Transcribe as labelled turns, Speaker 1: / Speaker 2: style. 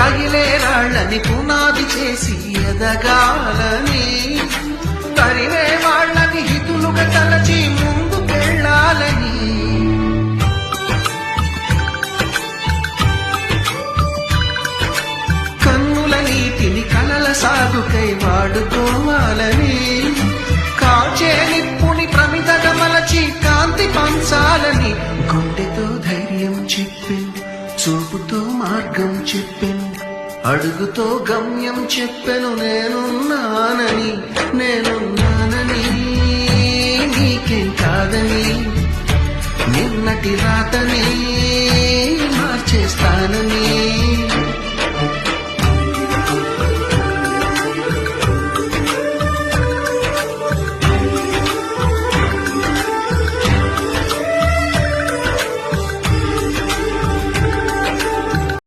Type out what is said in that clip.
Speaker 1: రగిలే రాళ్ళని పునాది చేసి ఎదగాలని, తరివే వాళ్ళని హితులుగా తలచి ముందుకెళ్ళాలని, కన్నుల నీటిని కలల సాగుకై వాడుకోవాలని, కాచే నిప్పుని ప్రమిదగా మలచి కాంతి పంచాలని, గుండెతో ధైర్యం చెప్పింది, చూపుతో మార్గం చెప్పింది, అడుగుతో గమ్యం చెప్పెను నేనున్నానని, నేనున్నానని, నీకేం కాదని, నిన్నటి రాతని మార్చేస్తానని.